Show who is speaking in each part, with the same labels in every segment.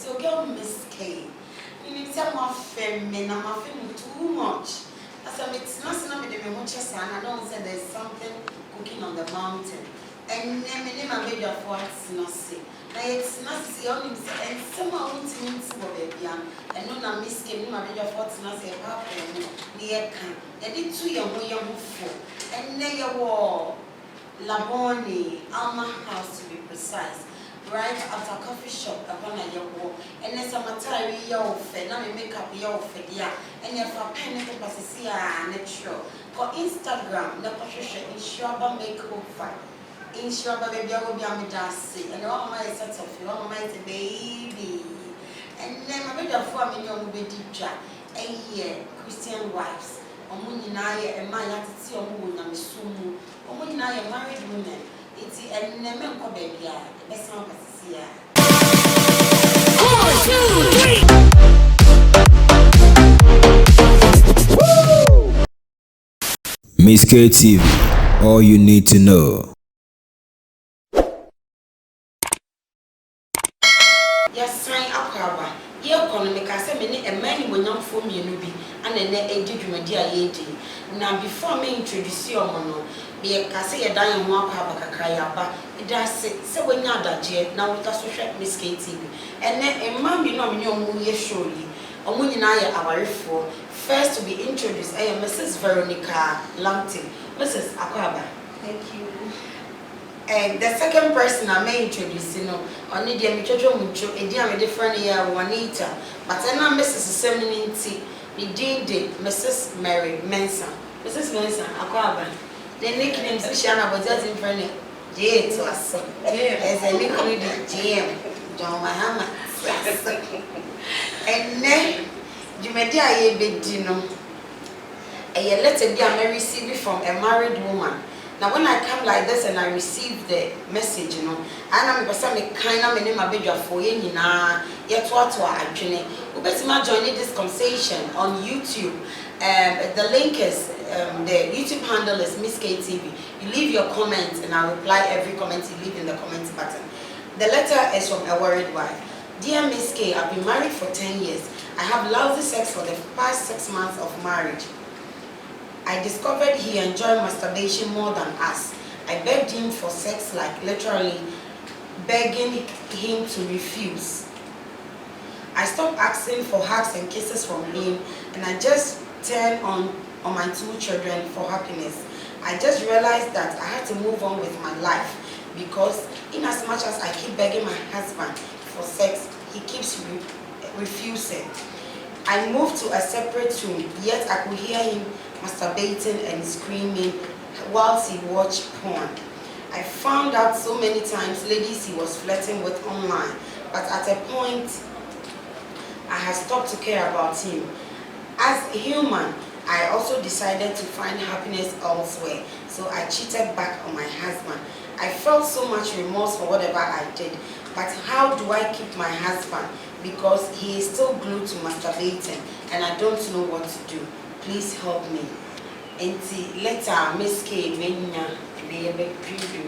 Speaker 1: your girl Mzkay. You need some more feminine, I'm feeling too much. As it's not something that me just and I don't say there's something cooking on the mountain. And then my baby of what's not see. It's not see only and someone won't mean to baby and no na Mzkay, my baby of what's not say papa near can. They did 2 young four. And then your wall Laboni, Alma House to be precise. Right after a coffee shop upon a young wall, and there's a material yo fed, now we make up yo fed, yeah, and if a penny to pass natural. For Instagram, the position in Shrubber makeover. In Shrubber, baby, I will be a medasi, and all my sets of you, all my baby. And then my baby, 4 million will be deep a year, Christian wives. Omuninaye and my attitude on moon and sumu. Omuninaye married women. It's a name of baby. Let's not see ya.
Speaker 2: 1, 2, 3. Mzkay TV, all you need to know.
Speaker 1: Yes, my akwaba. Ye economic ase me ne emani wonyamfo mienu bi ana na edi dwumadi a ye di. Na before me introduce you no, be kase ye dan ho akwaba kakra ya ba. Ida se wonya adaje na wota so hwe Mzkay TV. Ene emma bi no me omu ye show yi. Omu nyina ye awarefo. First to be introduced, I am Mrs. Veronica Lampton. Mrs. Akwaba.
Speaker 3: Thank you.
Speaker 1: And the second person I may introduce, only the Michojo Mucho, a dear different year, Juanita. But I know Mrs. Seminity, we did Mrs. Mary Mensa. Mrs. Mensa, Akwaba. The nickname Shana was just in front of J to us. As a nickname, JM, John Mahama. And then, you may dear ye big dino. A letter dear may receive it from a married woman. Now when I come like this and I receive the message, and I'm because I'm kind of my baby for you na yet what I journey. We better joining this conversation on YouTube. The link is the YouTube handle is Mzkay TV. You leave your comments and I reply every comment you leave in the comments button. The letter is from a worried wife. Dear Mzkay, I've been married for 10 years. I have lousy sex for the past 6 months of marriage. I discovered he enjoyed masturbation more than us. I begged him for sex, like literally begging him to refuse. I stopped asking for hugs and kisses from him, and I just turned on my 2 children for happiness. I just realized that I had to move on with my life because in as much as I keep begging my husband for sex, he keeps refusing. I moved to a separate room, yet I could hear him masturbating and screaming whilst he watched porn. I found out so many times ladies he was flirting with online, but at a point I had stopped to care about him. As a human, I also decided to find happiness elsewhere, so I cheated back on my husband. I felt so much remorse for whatever I did, but how do I keep my husband? Because he is still glued to masturbating and I don't know what to do. Please help me. And later, Mzkay menya be a big preview.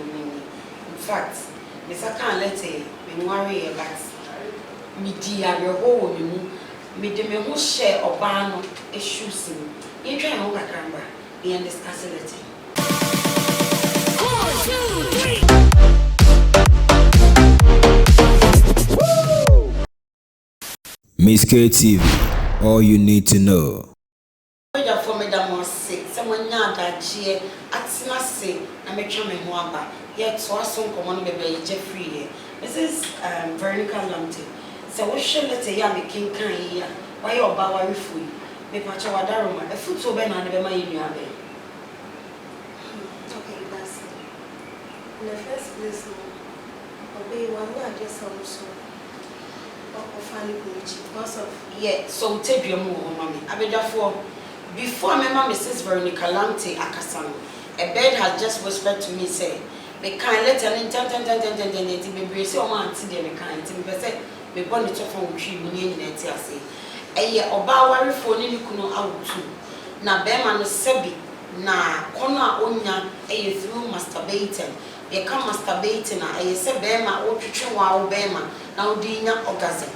Speaker 1: In fact, Mr. Can't let me worry about me dear your whole me de me who share or ban issues. You try on my camera, we discuss it.
Speaker 2: 1, 2, 3. Mzkay TV, all you need to know.
Speaker 1: Someone that cheer at Snassi, and make sure me wamba. Yet, so I soon come on baby Jeffrey. Mrs. Veronica Lampton. So, what shall let a young king can hear? Why your bower free? Make my child Daruma, a foot so bad and my union.
Speaker 3: Okay, that's it. In the first place, obey one year just also. Because of
Speaker 1: yeah, so take your move, mommy. I be therefore. Before my mom, Mrs. Veronica Lampton Akasano, a bird had just whispered to me, say, "Me can't let an intent be brace your man to the kind to be said, me born it off on tree, me in it, I say. A year or bower phone in Kuno out too. Na Bema no Sebi, na Kona Onya, a through masturbating. They come masturbating, a say Bema or Chichua Bema, now Dina orgasm.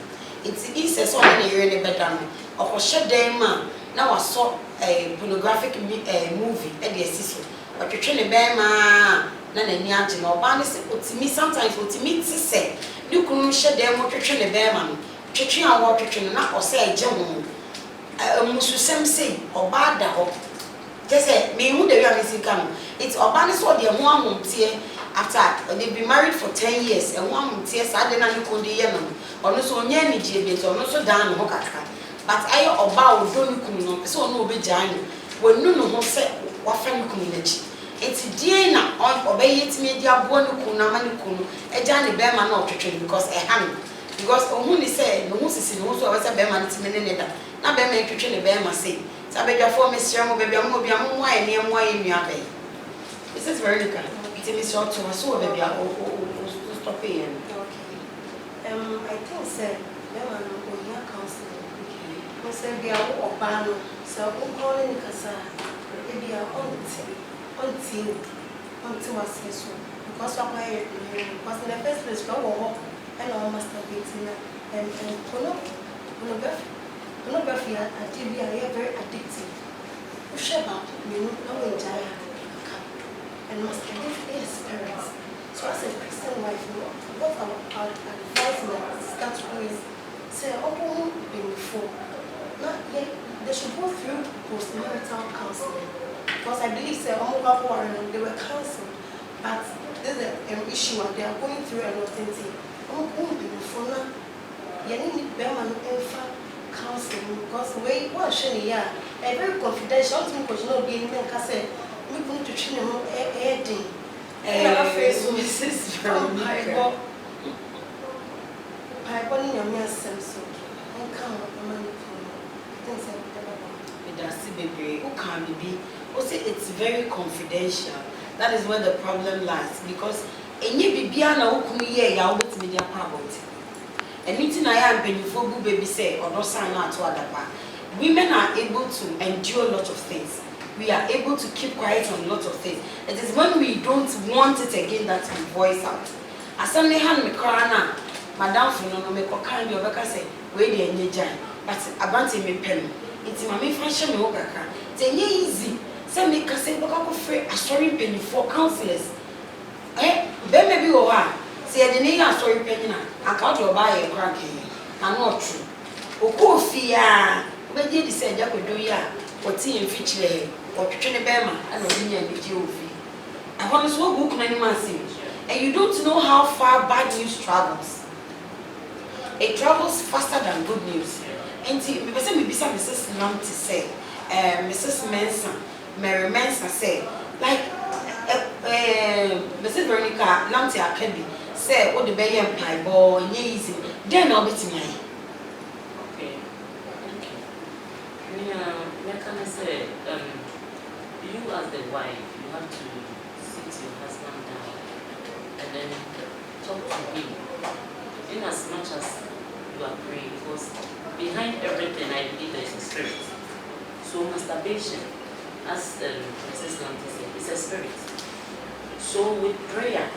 Speaker 1: It's incest on the area in the bedroom. Or shed them, now I saw a pornographic movie at the assistant. But you're trying to bear ma, none any anti or bannis, to me sometimes what to me to say. You couldn't shed them what you're trying to bear man. Chitching and water train, not or say a gentleman. Musu say, or bad the hope. Just say, me who the young is income. It's Obanis or the one tier after they've been married for 10 years, and one tears I didn't know the yemen, or no so near me, or no so down Hokaka. But I about don't come so no be giant. When no say what family community. It's Diana on obey it media one kuna manukuno, a Johnny Bearman not to train because a hand. Because only say no one is also as a Bearman to Meneda. Not Bearman to train a Bearman say. Sabaja for Miss Yamo baby, I'm going to be why near why in your bay. This is very good. It's a short to us over baby. Stop here.
Speaker 3: Okay. I think, sir, Bearman will hear counseling. We say, be a bano, so I'm calling the Casa, maybe a on team, until I say so. Because of my because in the first place, go walk and all must have been and pornography and TV are very addictive. You share about me, no enjoy and must give experience. So as a Christian wife, what our advisement starts with say, oh, before. Not yet, they should go through postmarital counseling. Because I believe say, they were counseled. But there's an issue and they are going through a lot of things. Before now, you need Bearman counseling because the way one shiny a very confidential because you know being men can say we going to train them heading Mrs. from I in your mere sense and come
Speaker 1: baby, who can be? Also, it's very confidential. That is where the problem lies because any bibiana who come here, you are with media about. Anything I am before baby say or not sign out to other part. Women are able to endure a lot of things. We are able to keep quiet on a lot of things. It is when we don't want it again that we voice out. As suddenly hand me crying, Madame Funo me kind of like say, where the energy, but abanti me pen. It's my main fashion me okaka. It's easy. Say me can say look free a story penny for counselors. Then maybe you are. Say the name a story penny na. I can't buy a crack here. I'm not true. Okofia. When you decide you could do ya, or tea and feature, or Kitchen Bema, and opinion with you. I want to so book many months, and you don't know how far bad news travels. It travels faster than good news. And maybe some Mrs. Lam to say, Mrs. Manson, Mary Manson say, like Mrs. Veronica Lamte Akebi say, what the baby and pie boy, easy, then I'll be to me.
Speaker 4: Can I say, you as the wife, you have to sit your husband down and then talk to him in as much as you are praying, because behind everything I believe there is a spirit. So masturbation, as Mrs. Lanti said, is a spirit. So with prayer,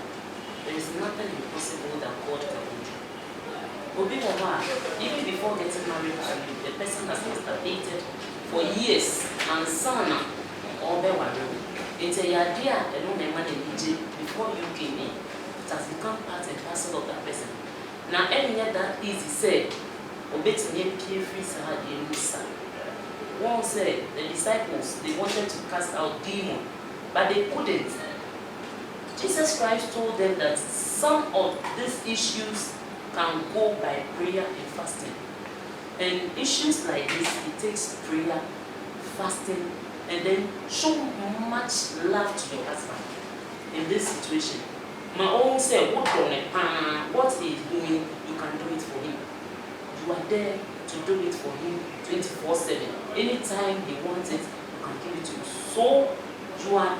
Speaker 4: there is nothing impossible that God can do. Even before getting married to you, the person has masturbated for years and son or the one. It's a idea and no man before you came in. It has become part and parcel of that person. Now, any that easy said, obey to me, peer free, Sahadi, one said the disciples they wanted to cast out demons, but they couldn't. Jesus Christ told them that some of these issues can go by prayer and fasting. And issues like this, it takes prayer, fasting, and then show much love to your husband in this situation. My own say, what he is doing, you can do it for him. You are there to do it for him 24/7. Anytime he wants it, you can give it to him. So you are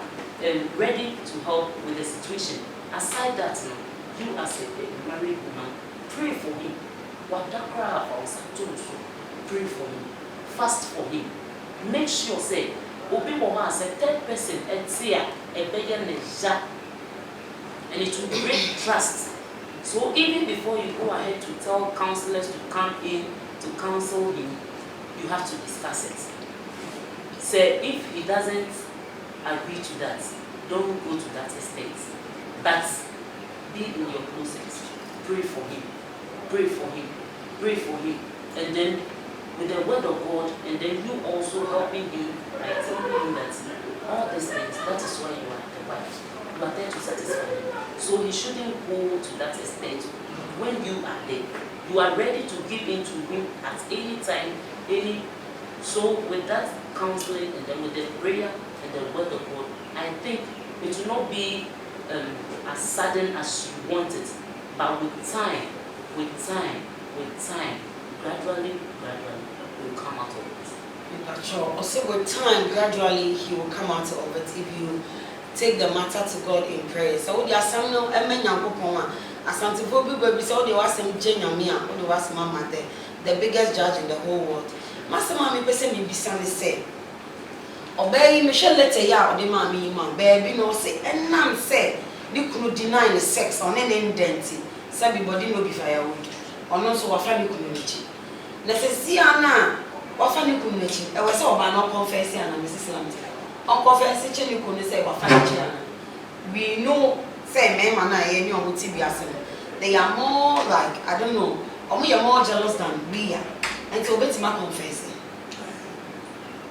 Speaker 4: ready to help with the situation. Aside that, you as a married woman, pray for him. Pray for him. Fast for him. Make sure, say, Obi Mama as a third person, and it will bring trust. So even before you go ahead to tell counselors to come in to counsel him, you have to discuss it. Say if he doesn't agree to that, don't go to that estate. But be in your closet. Pray for him. Pray for him. Pray for him. And then with the word of God, and then you also helping him by telling him that all these things, that is why you are the wife. You are there to satisfy him. So he shouldn't go to that extent when you are there. You are ready to give in to him at any time, any. So with that counseling and then with the prayer and the word of God, I think it will not be as sudden as you want it, but with time, gradually, will come out of it.
Speaker 1: Sure. Also with time, gradually he will come out of it if you take the matter to God in prayer. So there are some no Asante so there was some Jenyamia, or there was Mama there, the biggest judge in the whole world. Master Mammy person me be say. Obey Michelle letter ya or the mammy man, baby no say, and none say you could deny the sex on any indenty. Everybody no be firewood, or not so a family community. Necessiana, or family community, I was all by not confessing and Mrs. Lamb. On confessing, you couldn't say what family. We know, say, men and I, any of they are more like, I don't know, or we are more jealous than we are. And so, bet my confessing.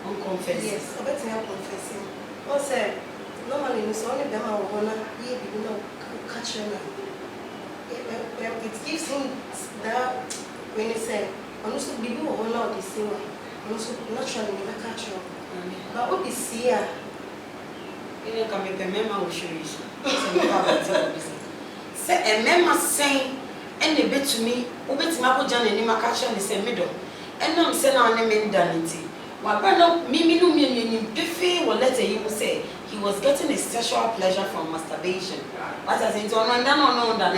Speaker 1: On confessing.
Speaker 3: Yes, I bet my confessing. What said, normally, it's only them I want to you know, catch him. It gives him that when he said, I'm also be you all out this thing. I'm also naturally never catch him. But what is here?
Speaker 1: You know, come with the memo will show you. Say a memo saying, and they bet to me, who bet my Jan and Nima catch and say middle. And I'm saying on them in danity. While Brother Mimi no meaning Biffy will let you say he was getting a sexual pleasure from masturbation. But as in on than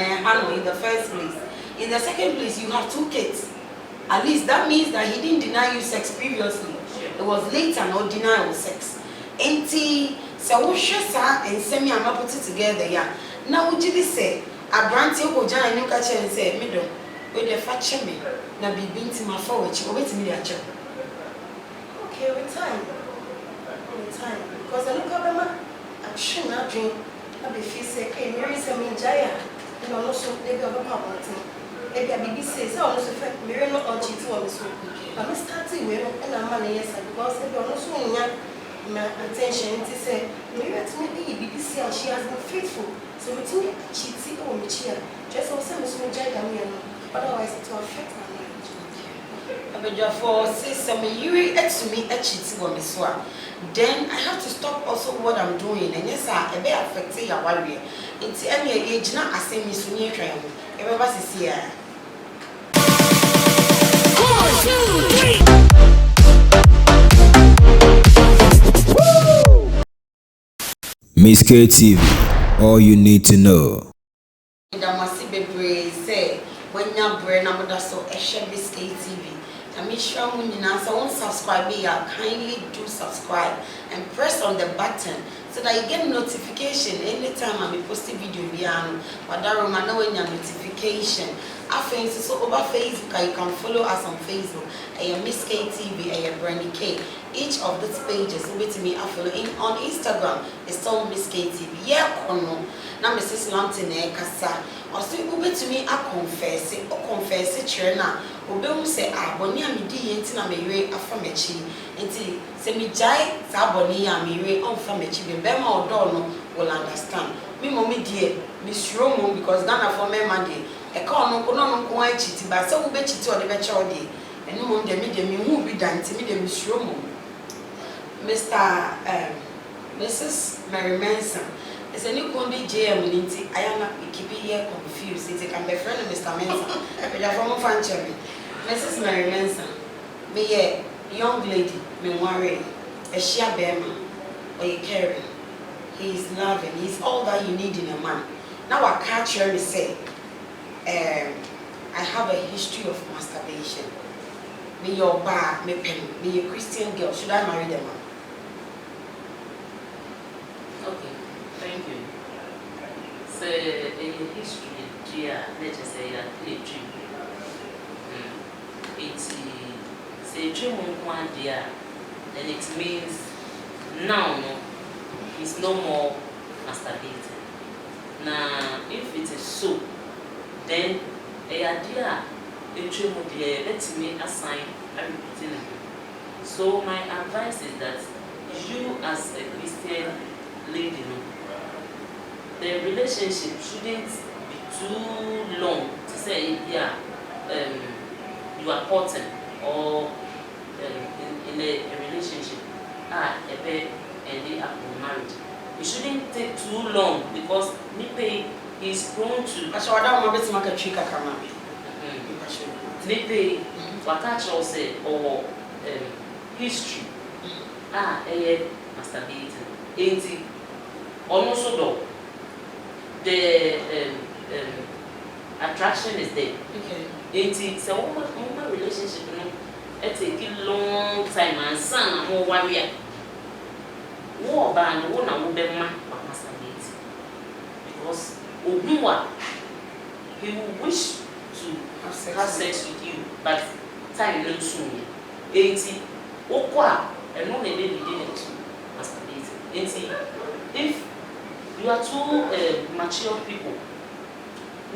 Speaker 1: in the first place. In the second place, you have 2 kids. At least that means that he didn't deny you sex previously. It was later no denial of sex. Auntie, so and semi and put it together, yeah. Now would you say a brand who Jan and you catch and say, middle, with the fat chimney, now be being my forward, you wait me at you.
Speaker 3: Okay, with time. Because I look at them, I'm sure not drink. I'll be say, hey, Mary is a Mzkay. You know, also, they be a problem. Maybe a BBC says, oh, no, Mary not on cheat on this one. But I'm starting with and I'm money, yes, because they don't know my attention to say, Mary to me, BBC, and she has been faithful. So we think cheating on the chair. Just also, Miss Mzkay, otherwise, it will affect my marriage.
Speaker 1: But for say some you to me a cheat on this one. Then I have to stop also what I'm doing, and yes, I be affected your warrior. It's any age now, I say Miss Sunny Train. Everybody is here.
Speaker 2: 1, 2, 3. Mzkay TV, all you need to know.
Speaker 1: Say when your brain number so a Mzkay TV. I'm sure when you won't subscribe, kindly do subscribe and press on the button so that you get notification anytime I'm posting video. But that room I know when your notification. I think so over Facebook, you can follow us on Facebook. I am Mzkay TV, I am Brandy K. Each of these pages will be me following on Instagram. It's still Mzkay TV. Yeah, no. Now Mrs. Lampton Kasa. Also, you to me I confess it or confess it. Chirna. Obe say aboni amidi enti na mewe afamechi. Enti se mi jai sa aboni amiwe on famechi. Be ma odo no will understand. Me mommy dear, Miss Romo because Ghana for me madi. E ka no ko no ko an chiti ba se wo be chiti o de be che o de. Enu mo de me hu bi danti me de Miss Romo. Mr. Mrs. Mary Manson. It's a new Kondi JM Linty. I am not keeping here confused. It's a can be friend of Mr. Manson. But you're from Fancherry. Mrs. Mary Manson. Be a young lady, me worry. A sheer bearman. Or you caring. He's loving. He's all that you need in a man. Now I can't hear me say, I have a history of masturbation. Me your bar, me pen, me a Christian girl. Should I marry them?
Speaker 4: Okay, thank you. So, history dear, let's just say that a dream. It's a dream one dear, then it means now no, it's no more masturbating. Now, if it is so, then a idea, a dream dear, let me assign a repeating. So my advice is that you as a Christian lady, the relationship shouldn't be too long to say, yeah, you are important or in a relationship, a pair and they are married. It shouldn't take too long because Nipe is prone to. Nipe, what I say, or history, masturbating. Ain't it? Also, though, the attraction is there.
Speaker 1: Okay.
Speaker 4: Ain't it? So, one relationship, it take a long time and son more warrior. War ban, one a woman masturbate because Ogunwa, he will wish to have sex with you, but time not soon. Ain't it? Okwa, and no lady didn't masturbate. Ain't it? If you are two mature people,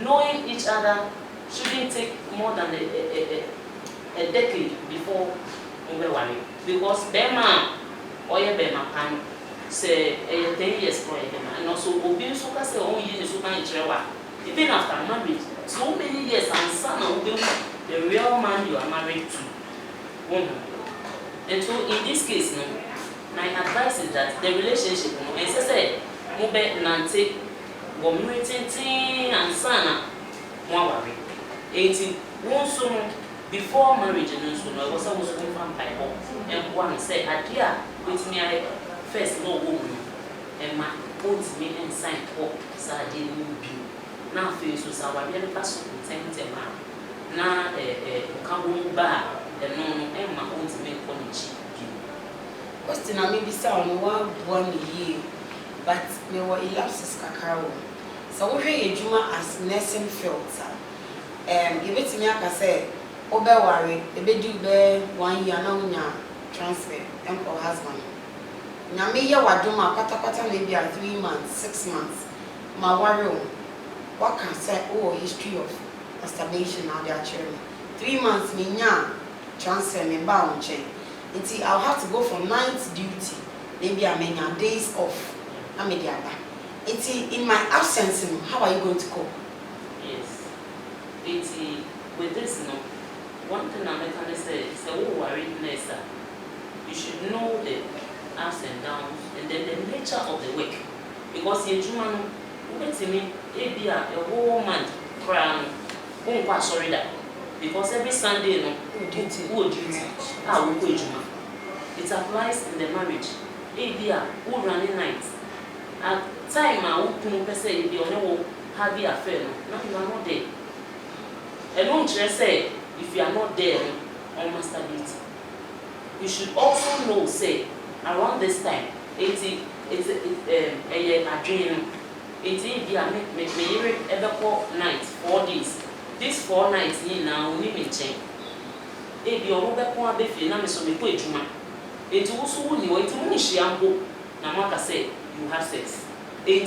Speaker 4: knowing each other shouldn't take more than a decade before we worry. Because Bema or your Bema pan say 10 years for Bema, and also Obin Suka say only in Suka in Trewa. Even after marriage, so many years and son will be the real man you are married to. And so in this case, my advice is that the relationship, and say, Mube Nante, Womutin and Sana, more worry. 18 one soon before marriage, and soon I was supposed to come by home. And one said, Adia, with me, I first no woman, and my own me and sign for Sardine will be. Now, face was our very person to tend to man. Now, a Kabu bar, and no, and my own me for the
Speaker 1: Question I maybe sound 1 year, but me were elapses cacao. So we hear Juma as nursing field, sir. Give it to me, I say, Obe worry, the baby bear 1 year now, transfer, and or husband. Now, me, ya waduma, pata maybe 3 months, 6 months. My worry, what can say, oh, history of masturbation now, their children. 3 months, me, transfer me bound chain. I'll have to go for night duty. Maybe I may have days off. I may in my absence, how are you going to cope?
Speaker 4: Yes. With this, one thing I can say is that worriedness. You should know the ups and downs and then the nature of the work. Because in Jumano, wait to me, a whole month crown, won't pass sorry that. Because every Sunday, who duty, I will go Juma. It applies in the marriage. Who running nights. At time, I will say, you know, have the affair. No, you are not there. And don't just say, if you are not there, on masturbate. You should also know, say, around this time, it's a dream. It's a ever night, 4 days. These 4 nights, now, we may change. If you are over the film, I'm so we Juma. It also will it only shambo. Namaka said, you have sex. In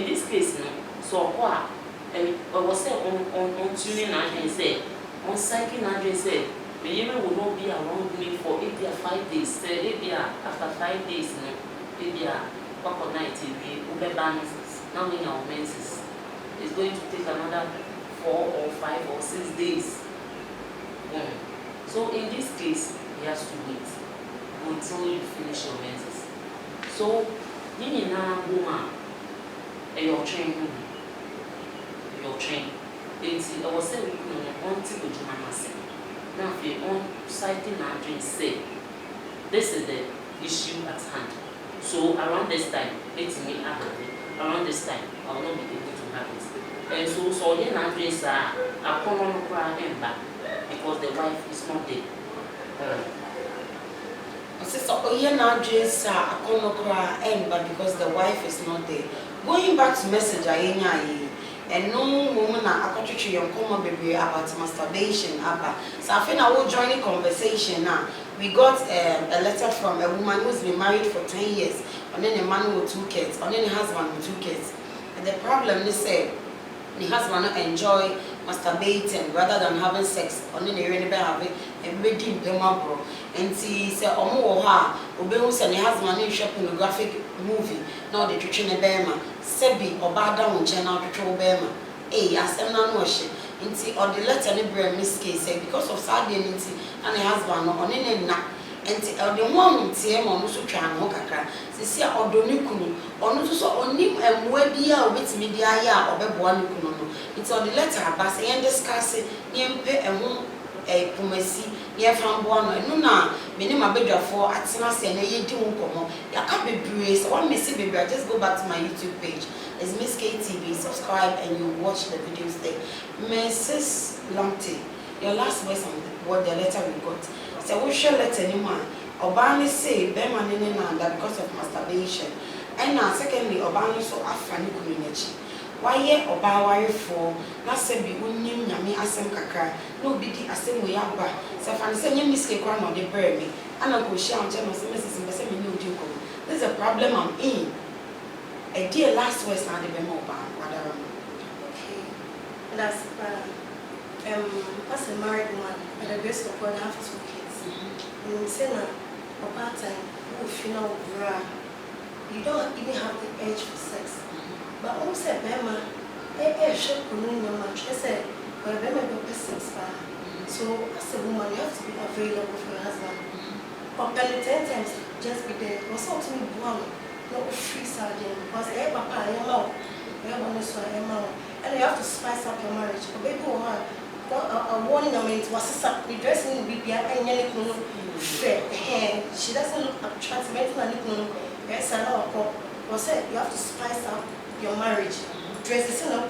Speaker 4: this case, so what? And I was said on tuning and say, on psychic and say, the women will not be around me for 5 days. Say, after 5 days, maybe a couple night, we balances. Now in our menses, it's going to take another 4 or 5 or 6 days. So in this case, he has to wait until you finish your menses. So, you now woman, your train. I was saying, on to now, if you on citing and drink, say, this is the issue at hand. So, around this time, let me have it. Around this time, I will not be able to have it. And so then and drinks are a common cry and back because the wife is not there.
Speaker 1: Sister, now drinks are a common cry and but because the wife is not there. Going back to message, and no woman akotwetwe yon komo bebre about masturbation aba. So I feel now we'll join the conversation now. We got a letter from a woman who's been married for 10 years, and then a man with 2 kids, and then a husband with 2 kids. And the problem is say the husband enjoy masturbating rather than having sex. And then they really have a wedding bro. And he said, "Omo ha, obehu say the husband is shop pornographic movie. Now they treat ne bema. Sebi obada unche now treat obema. Eh, asem na no she. Nti or the letter ne bre Mzkay say because of sad day nti and the husband no onene na. Nti the one tie mo no so twa no kakra. Sisi a odoni kunu. Ono so onim emwa bia obetimi dia ya obeboa ne kunu no. Nti or the letter aba say yen discuss ne mpe eho kumasi ye fambo no na me ni mabedwafo atena se na ye di nkomo ya ka bebre so one message bebre just go back to my YouTube page. It's Mzkay TV. Subscribe and you watch the videos there. Mrs. Lumpty, your last words on what the letter we got. So we shall let anyone Obani say Bema Nanda because of masturbation. And now secondly Obani so afani kuminechi. Why ye Oba for na sebi unim nyame asem kakra no bidi asem we aba se fan se nyam Mzkay kwa no de bear me ana go share on channel se message me no di ko. This is a problem I'm in. A dear last words now the Bema Oba madam.
Speaker 3: Okay. That's as a married man, by the grace of God, I have 2 kids. And say na part time, you don't even have the urge for sex. But also Bema, shop your match. I said, well, Bema be sex bar. So as a woman, you have to be available for your husband. But 10 times, just be there. Was up to me one, no free sergeant. Because papa, I am out. And you have to spice up your marriage. But baby, a warning, I mean, it was the dressing will be fair. She doesn't look attractive. Yes, I know. You have to spice up your marriage. Dresses in a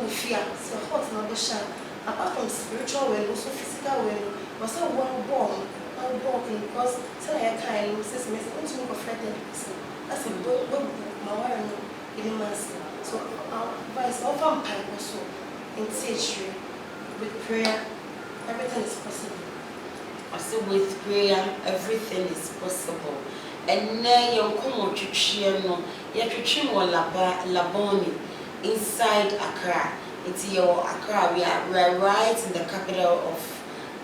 Speaker 3: fear. So hot not the sharp. Apart from spiritual well, also physical well. Was a one born, because so I kind says me to make a frightened person. That's a book, my wife in a mass. So our advice of vampire also in teaching with prayer, everything is possible.
Speaker 1: I say with prayer, everything is possible. And now you come on to no, you have Laboni inside Accra. It's your Accra. We are right in the capital of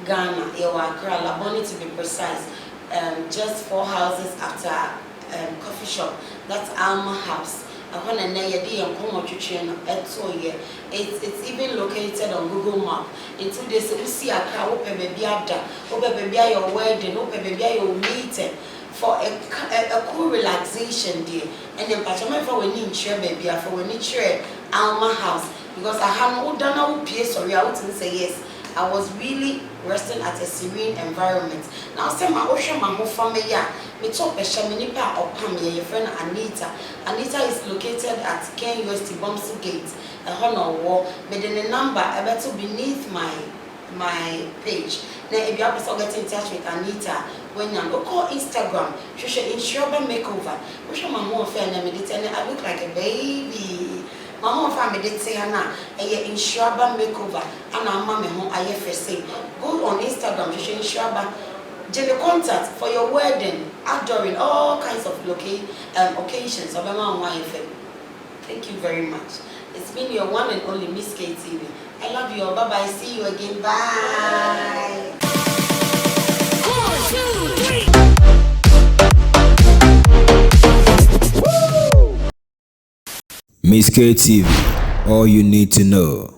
Speaker 1: Ghana. Your Accra, Laboni to be precise. Just 4 houses after coffee shop. That's Alma House. It's even located on Google Map. In 2 days, you see Accra, open baby abda, open baby your wedding, open baby your meeting for a cool relaxation day. And then Pachama for when you share baby, for when you share Alma House, because I have no done sorry, I wouldn't say yes. I was really resting at a serene environment. Now, say my ocean, my whole family, me talk a shaminipa or Pamia, your friend Anita. Anita is located at Ken UST Bomsu Gate, a honor wall, but in a number I better beneath my page. Now, if you have to get in touch with Anita, when you call Instagram, she should Insuraba makeover. Which my mom friend and I look like a baby. My mom family did say Hana, a Insuraba makeover, and our mommy home I first say. Go on Instagram, she should Insuraba. Jenny contact for your wedding, outdooring, all kinds of occasions. Thank you very much. It's been your one and only Mzkay TV. I love you all. Bye bye. See you again. Bye.
Speaker 2: 1, 2, 3. Mzkay TV. All you need to know.